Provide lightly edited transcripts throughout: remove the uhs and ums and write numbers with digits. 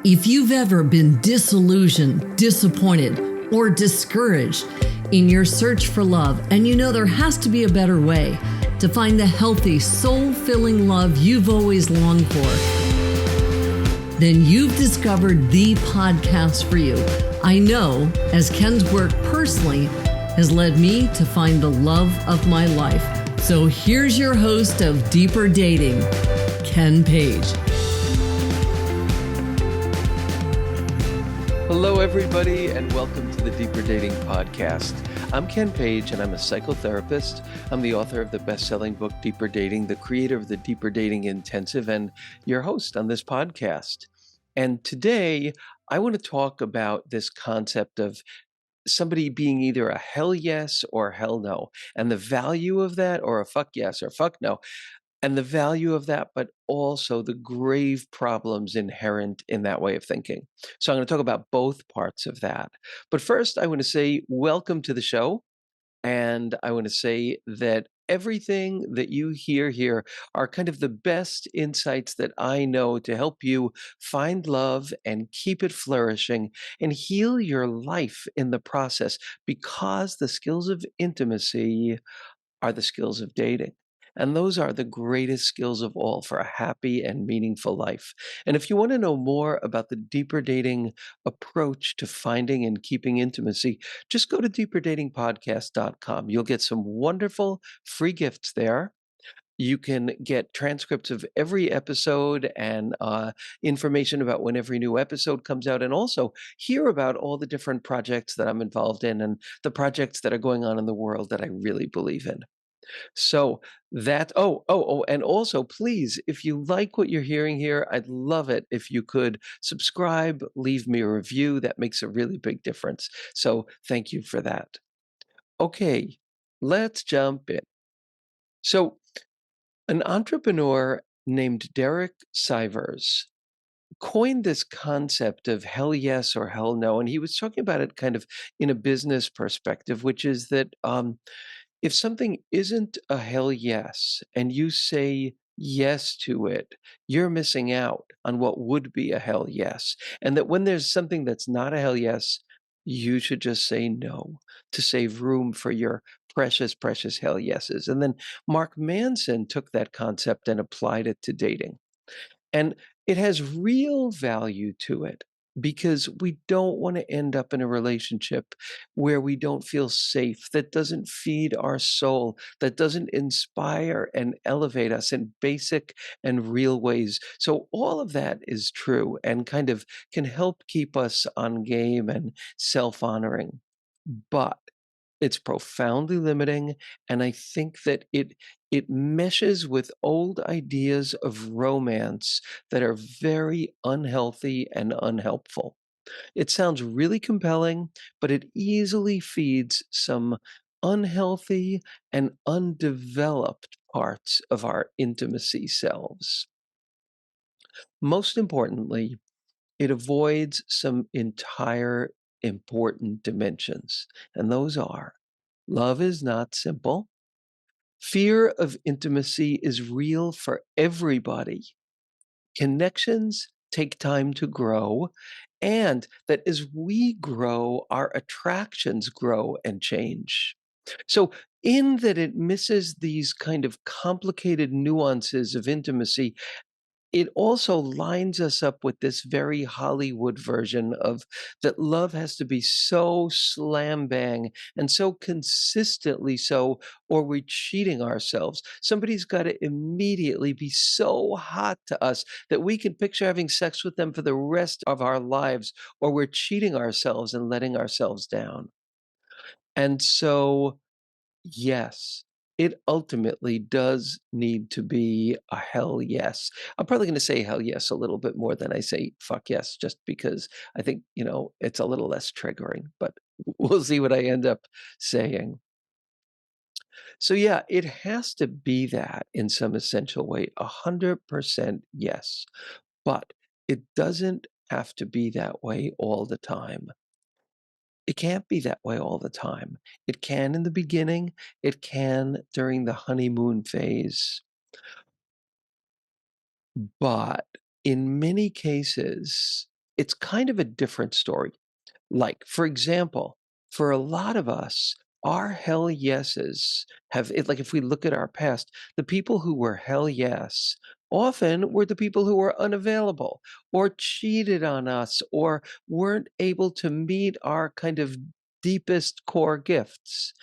If you've ever been disillusioned, disappointed, or discouraged in your search for love, and you know there has to be a better way to find the healthy, soul-filling love you've always longed for, then you've discovered the podcast for you. I know, as Ken's work personally has led me to find the love of my life. So here's your host of Deeper Dating, Ken Page. Hello, everybody, and welcome to the Deeper Dating Podcast. I'm Ken Page, and I'm a psychotherapist. I'm the author of the best-selling book, Deeper Dating, the creator of the Deeper Dating Intensive, and your host on this podcast. And today, I want to talk about this concept of somebody being either a hell yes or hell no, and the value of that, or a fuck yes or fuck no, and the value of that, but also the grave problems inherent in that way of thinking. So I'm going to talk about both parts of that. But first, I want to say welcome to the show. And I want to say that everything that you hear here are kind of the best insights that I know to help you find love and keep it flourishing and heal your life in the process, because the skills of intimacy are the skills of dating. And those are the greatest skills of all for a happy and meaningful life. And if you want to know more about the Deeper Dating approach to finding and keeping intimacy, just go to deeperdatingpodcast.com. You'll get some wonderful free gifts there. You can get transcripts of every episode and information about when every new episode comes out, and also hear about all the different projects that I'm involved in and the projects that are going on in the world that I really believe in. So and also, please, if you like what you're hearing here, I'd love it if you could subscribe, leave me a review. That makes a really big difference. So thank you for that. Okay, let's jump in. So an entrepreneur named Derek Sivers coined this concept of hell yes or hell no, and he was talking about it kind of in a business perspective, which is that if something isn't a hell yes and you say yes to it, you're missing out on what would be a hell yes. And that when there's something that's not a hell yes, you should just say no to save room for your precious, precious hell yeses. And then Mark Manson took that concept and applied it to dating. And it has real value to it, because we don't want to end up in a relationship where we don't feel safe, that doesn't feed our soul, that doesn't inspire and elevate us in basic and real ways. So all of that is true and kind of can help keep us on game and self-honoring. But it's profoundly limiting, and I think that it meshes with old ideas of romance that are very unhealthy and unhelpful. It sounds really compelling, but it easily feeds some unhealthy and undeveloped parts of our intimacy selves. Most importantly, it avoids some entire important dimensions, and those are: love is not simple. Fear of intimacy is real for everybody. Connections take time to grow, and that as we grow, our attractions grow and change. So, in that it misses these kind of complicated nuances of intimacy, it also lines us up with this very Hollywood version of that love has to be so slam bang and so consistently so, or we're cheating ourselves. Somebody's got to immediately be so hot to us that we can picture having sex with them for the rest of our lives, or we're cheating ourselves and letting ourselves down. And so, yes, it ultimately does need to be a hell yes. I'm probably going to say hell yes a little bit more than I say fuck yes, just because I think, it's a little less triggering, but we'll see what I end up saying. So, yeah, it has to be that in some essential way, 100% yes. But it doesn't have to be that way all the time. It can't be that way all the time. It can in the beginning, it can during the honeymoon phase. But in many cases, it's kind of a different story. Like, for example, for a lot of us, our hell yeses like, if we look at our past, the people who were hell yes often were the people who were unavailable or cheated on us or weren't able to meet our kind of deepest core gifts,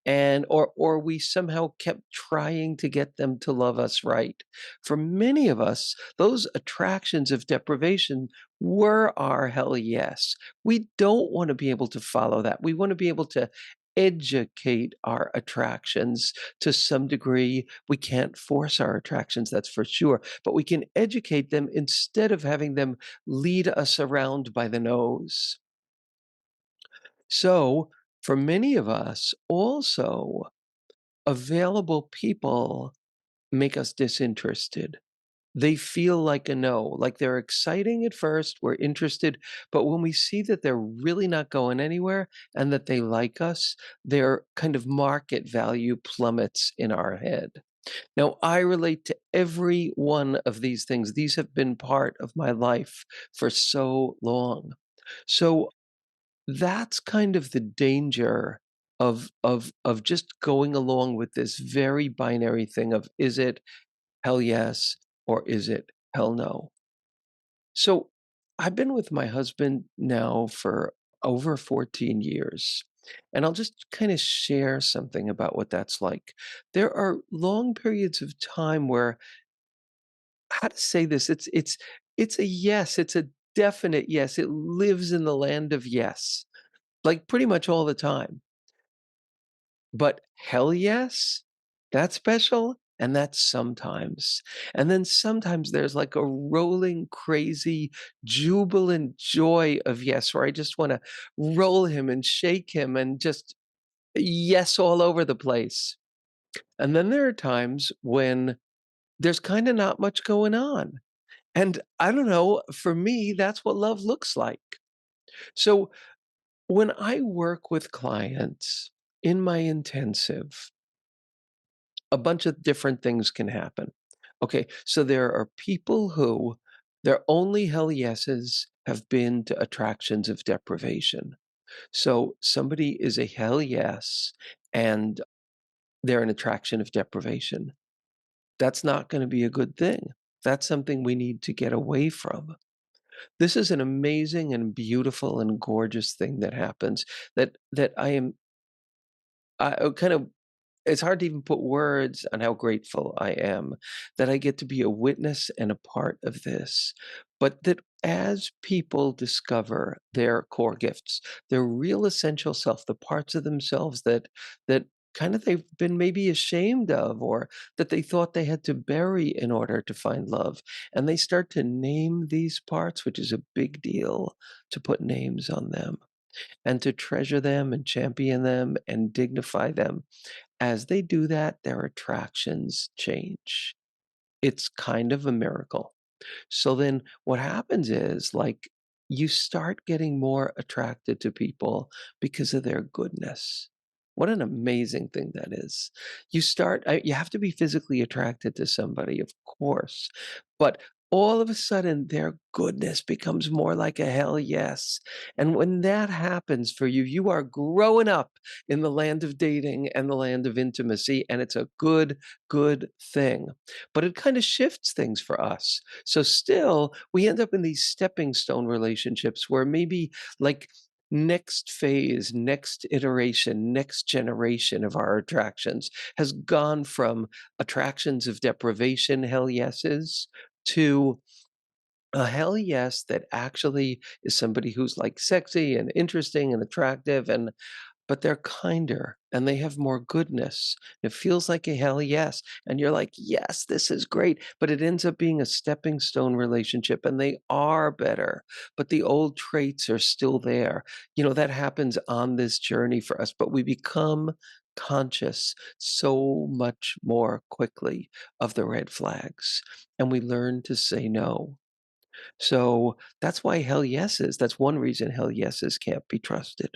and or we somehow kept trying to get them to love us right. For many of us, those attractions of deprivation were our hell yes. We don't want to be able to follow that. We want to be able to educate our attractions to some degree. We can't force our attractions, that's for sure, but we can educate them instead of having them lead us around by the nose. So, for many of us, also, available people make us disinterested. They feel like a no, like they're exciting at first, we're interested, but when we see that they're really not going anywhere and that they like us, their kind of market value plummets in our head. Now, I relate to every one of these things. These have been part of my life for so long. So that's kind of the danger of just going along with this very binary thing of, is it hell yes or is it hell no? So I've been with my husband now for over 14 years. And I'll just kind of share something about what that's like. There are long periods of time where, how to say this, it's a yes, it's a definite yes. It lives in the land of yes, like pretty much all the time. But hell yes, that's special, and that's sometimes. And then sometimes there's like a rolling, crazy, jubilant joy of yes, where I just wanna roll him and shake him and just yes all over the place. And then there are times when there's kinda not much going on. And I don't know, for me, that's what love looks like. So when I work with clients in my intensive, a bunch of different things can happen. Okay, so there are people who their only hell yeses have been to attractions of deprivation. So somebody is a hell yes and they're an attraction of deprivation. That's not going to be a good thing. That's something we need to get away from. This is an amazing and beautiful and gorgeous thing that happens that I kind of, it's hard to even put words on how grateful I am that I get to be a witness and a part of this. But that as people discover their core gifts, their real essential self, the parts of themselves that kind of they've been maybe ashamed of or that they thought they had to bury in order to find love. And they start to name these parts, which is a big deal to put names on them and to treasure them and champion them and dignify them. As they do that, their attractions change. It's kind of a miracle. So then what happens is, like, you start getting more attracted to people because of their goodness. What an amazing thing that is. You have to be physically attracted to somebody, of course, but all of a sudden their goodness becomes more like a hell yes. And when that happens for you, you are growing up in the land of dating and the land of intimacy, and it's a good, good thing. But it kind of shifts things for us. So still, we end up in these stepping stone relationships where maybe like next phase, next iteration, next generation of our attractions has gone from attractions of deprivation, hell yeses, to a hell yes that actually is somebody who's like sexy and interesting and attractive and but they're kinder and they have more goodness. It feels like a hell yes. And you're like, yes, this is great. But it ends up being a stepping stone relationship and they are better. But the old traits are still there. You know, that happens on this journey for us, but we become conscious so much more quickly of the red flags and we learn to say no. So that's why hell yeses, that's one reason hell yeses can't be trusted.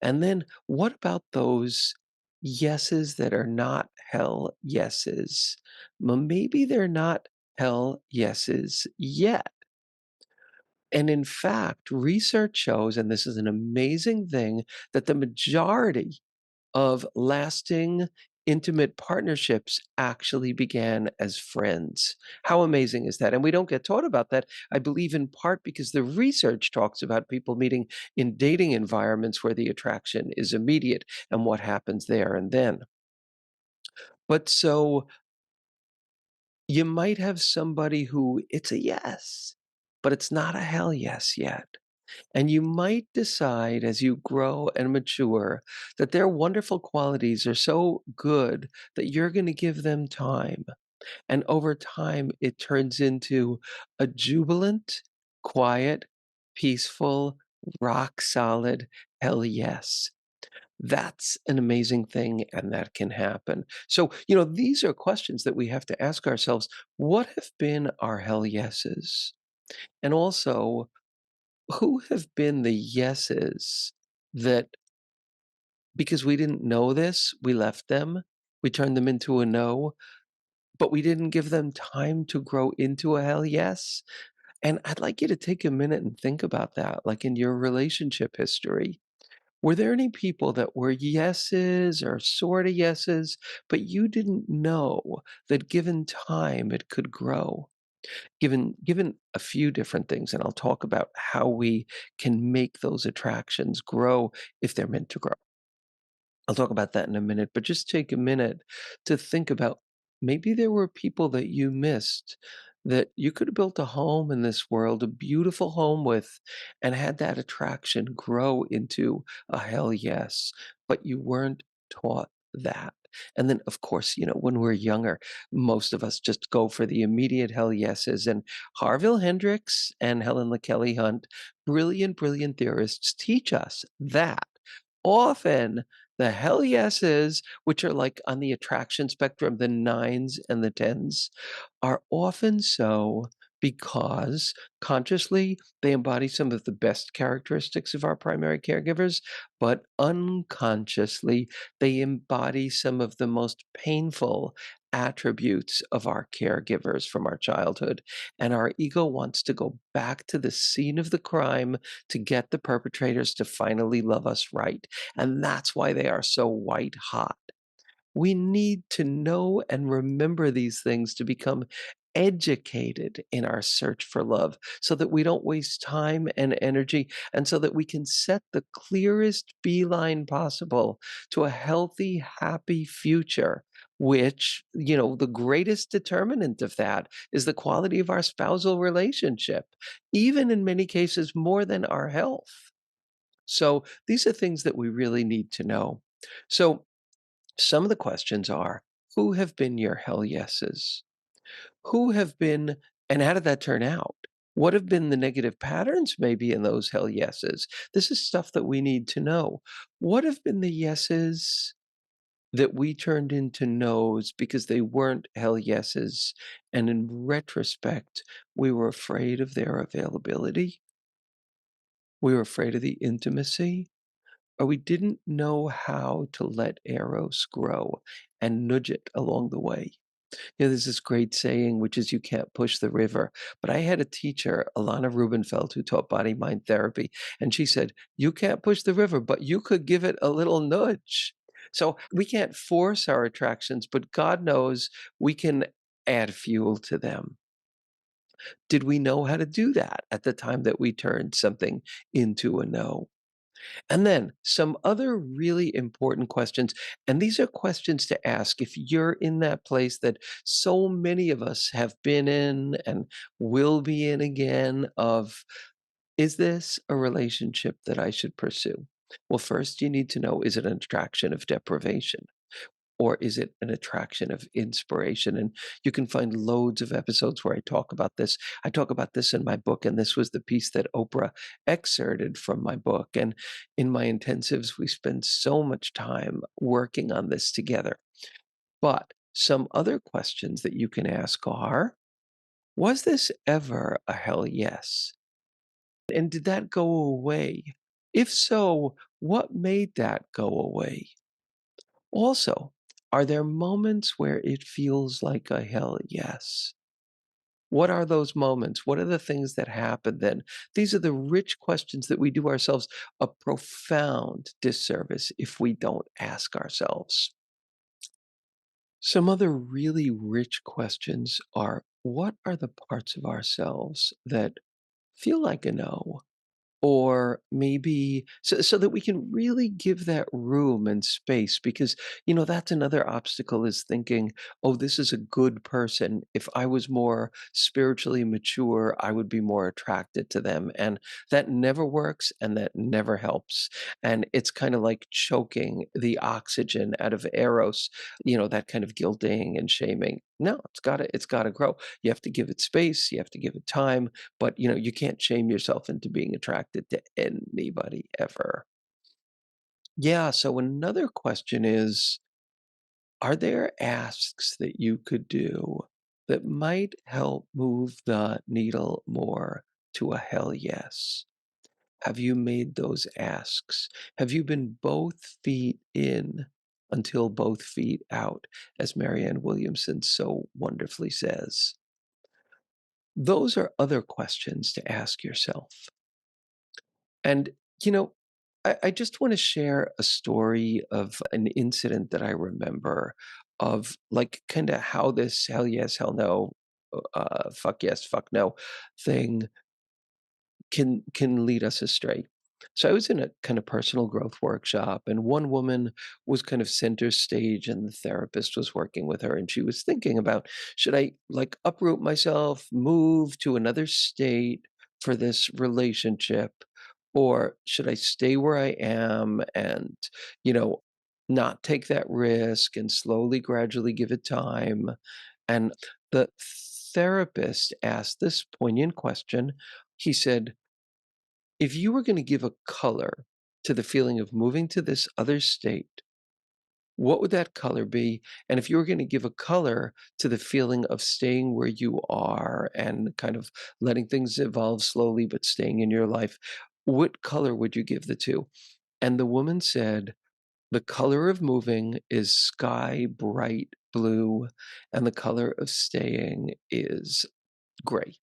And then what about those yeses that are not hell yeses? Maybe they're not hell yeses yet. And in fact, research shows, and this is an amazing thing, that the majority of lasting intimate partnerships actually began as friends. How amazing is that? And we don't get taught about that, I believe, in part because the research talks about people meeting in dating environments where the attraction is immediate and what happens there and then. But so you might have somebody who it's a yes, but it's not a hell yes yet. And you might decide as you grow and mature that their wonderful qualities are so good that you're going to give them time. And over time, it turns into a jubilant, quiet, peaceful, rock solid hell yes. That's an amazing thing, and that can happen. So, these are questions that we have to ask ourselves. What have been our hell yeses? And also, who have been the yeses that because we didn't know this, we left them, we turned them into a no, but we didn't give them time to grow into a hell yes? And I'd like you to take a minute and think about that, like in your relationship history. Were there any people that were yeses or sort of yeses, but you didn't know that given time it could grow? Given a few different things, and I'll talk about how we can make those attractions grow if they're meant to grow. I'll talk about that in a minute, but just take a minute to think about maybe there were people that you missed that you could have built a home in this world, a beautiful home with, and had that attraction grow into a hell yes, but you weren't taught that. And then, of course, when we're younger, most of us just go for the immediate hell yeses. And Harville Hendrix and Helen LaKelly Hunt, brilliant, brilliant theorists, teach us that often the hell yeses, which are like on the attraction spectrum, the nines and the tens, are often so because consciously they embody some of the best characteristics of our primary caregivers, but unconsciously they embody some of the most painful attributes of our caregivers from our childhood. And our ego wants to go back to the scene of the crime to get the perpetrators to finally love us right. And that's why they are so white hot. We need to know and remember these things to become educated in our search for love so that we don't waste time and energy and so that we can set the clearest beeline possible to a healthy, happy future. Which, the greatest determinant of that is the quality of our spousal relationship, even in many cases more than our health. So these are things that we really need to know. So some of the questions are, who have been your hell yeses? Who have been, and how did that turn out? What have been the negative patterns maybe in those hell yeses? This is stuff that we need to know. What have been the yeses that we turned into nos because they weren't hell yeses? And in retrospect, we were afraid of their availability. We were afraid of the intimacy, or we didn't know how to let Eros grow and nudge it along the way. There's this great saying, which is you can't push the river. But I had a teacher, Alana Rubenfeld, who taught body mind therapy, and she said, you can't push the river, but you could give it a little nudge. So we can't force our attractions, but God knows we can add fuel to them. Did we know how to do that at the time that we turned something into a no? And then some other really important questions. And these are questions to ask if you're in that place that so many of us have been in and will be in again of, is this a relationship that I should pursue? Well, first you need to know, is it an attraction of deprivation? Or is it an attraction of inspiration? And you can find loads of episodes where I talk about this. I talk about this in my book, and this was the piece that Oprah excerpted from my book. And in my intensives, we spend so much time working on this together. But some other questions that you can ask are, was this ever a hell yes? And did that go away? If so, what made that go away? Also, are there moments where it feels like a hell yes? What are those moments? What are the things that happen then? These are the rich questions that we do ourselves a profound disservice if we don't ask ourselves. Some other really rich questions are, what are the parts of ourselves that feel like a no? Or maybe so that we can really give that room and space, because that's another obstacle, is thinking, oh, this is a good person. If I was more spiritually mature, I would be more attracted to them, and that never works and that never helps. And it's kind of like choking the oxygen out of eros, that kind of guilting and shaming. No, it's got to grow. You have to give it space, you have to give it time, but you can't shame yourself into being attracted to anybody ever. Yeah, so another question is, are there asks that you could do that might help move the needle more to a hell yes? Have you made those asks? Have you been both feet in until both feet out, as Marianne Williamson so wonderfully says? Those are other questions to ask yourself. And, you know, I just want to share a story of an incident that I remember, of like kind of how this hell yes, hell no, fuck yes, fuck no thing can lead us astray. So I was in a kind of personal growth workshop, and one woman was kind of center stage, and the therapist was working with her, and she was thinking about, should I like uproot myself, move to another state for this relationship, or should I stay where I am and, you know, not take that risk and slowly, gradually give it time? And the therapist asked this poignant question. He said, if you were going to give a color to the feeling of moving to this other state, what would that color be? And if you were going to give a color to the feeling of staying where you are and kind of letting things evolve slowly but staying in your life, what color would you give the two? And the woman said, the color of moving is sky bright blue, and the color of staying is gray.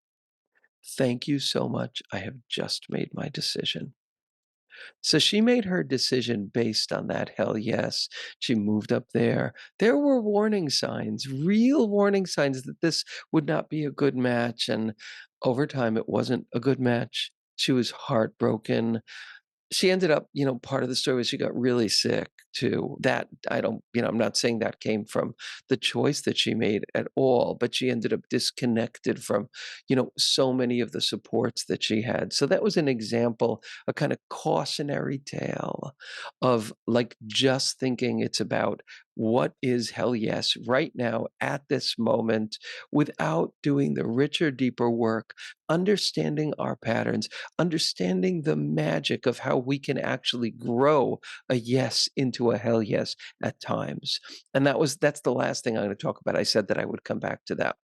Thank you so much. I have just made my decision. So she made her decision based on that. Hell yes. She moved up there. There were warning signs, real warning signs that this would not be a good match. And over time, it wasn't a good match. She was heartbroken. She ended up, part of the story was she got really sick too. That I don't, I'm not saying that came from the choice that she made at all, but she ended up disconnected from, so many of the supports that she had. So that was an example, a kind of cautionary tale of like just thinking it's about what is hell yes right now at this moment, without doing the richer, deeper work, understanding our patterns, understanding the magic of how we can actually grow a yes into a hell yes at times. And that's the last thing I'm going to talk about. I said that I would come back to that.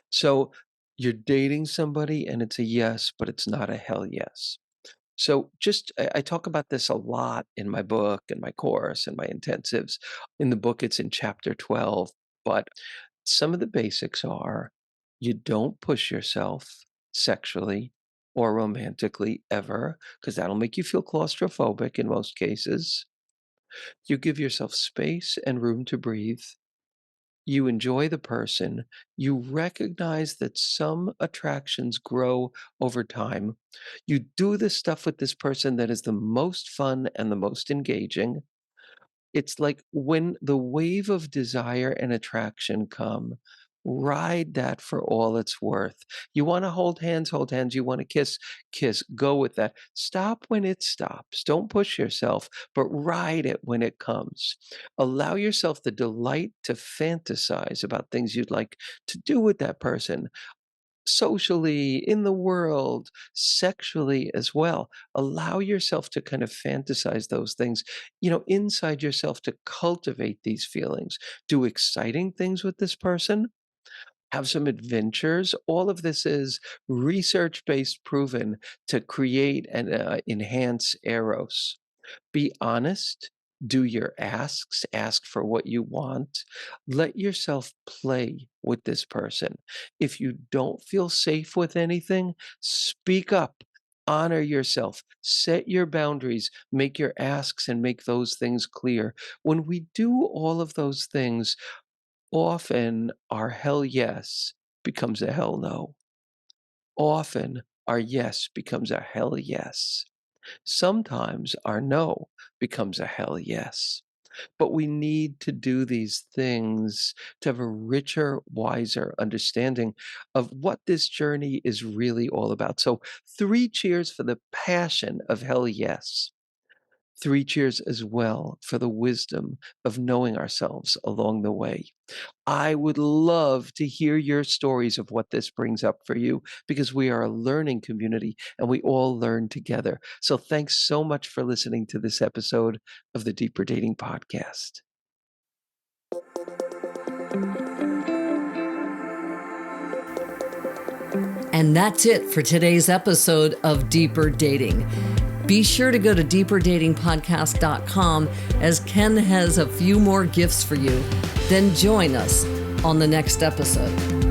So you're dating somebody and it's a yes, but it's not a hell yes. So just I talk about this a lot in my book and my course and my intensives. In the book, it's in chapter 12, but some of the basics are, you don't push yourself sexually or romantically ever, because that'll make you feel claustrophobic in most cases. You give yourself space and room to breathe. You enjoy the person. You recognize that some attractions grow over time. You do the stuff with this person that is the most fun and the most engaging. It's like when the wave of desire and attraction come, ride that for all it's worth. You wanna hold hands, hold hands. You wanna kiss, kiss. Go with that. Stop when it stops. Don't push yourself, but ride it when it comes. Allow yourself the delight to fantasize about things you'd like to do with that person, socially, in the world, sexually as well. Allow yourself to kind of fantasize those things, inside yourself, to cultivate these feelings. Do exciting things with this person. Have some adventures. All of this is research based, proven to create and enhance eros. Be honest, Do your asks, ask for what you want. Let yourself play with this person. If you don't feel safe with anything, speak up. Honor yourself, set your boundaries, make your asks, and make those things clear. When we do all of those things, often our hell yes becomes a hell no. Often our yes becomes a hell yes. Sometimes our no becomes a hell yes. But we need to do these things to have a richer, wiser understanding of what this journey is really all about. So, 3 cheers for the passion of hell yes. 3 cheers as well for the wisdom of knowing ourselves along the way. I would love to hear your stories of what this brings up for you because we are a learning community and we all learn together. So thanks so much for listening to this episode of the Deeper Dating Podcast. And that's it for today's episode of Deeper Dating. Be sure to go to deeperdatingpodcast.com as Ken has a few more gifts for you. Then join us on the next episode.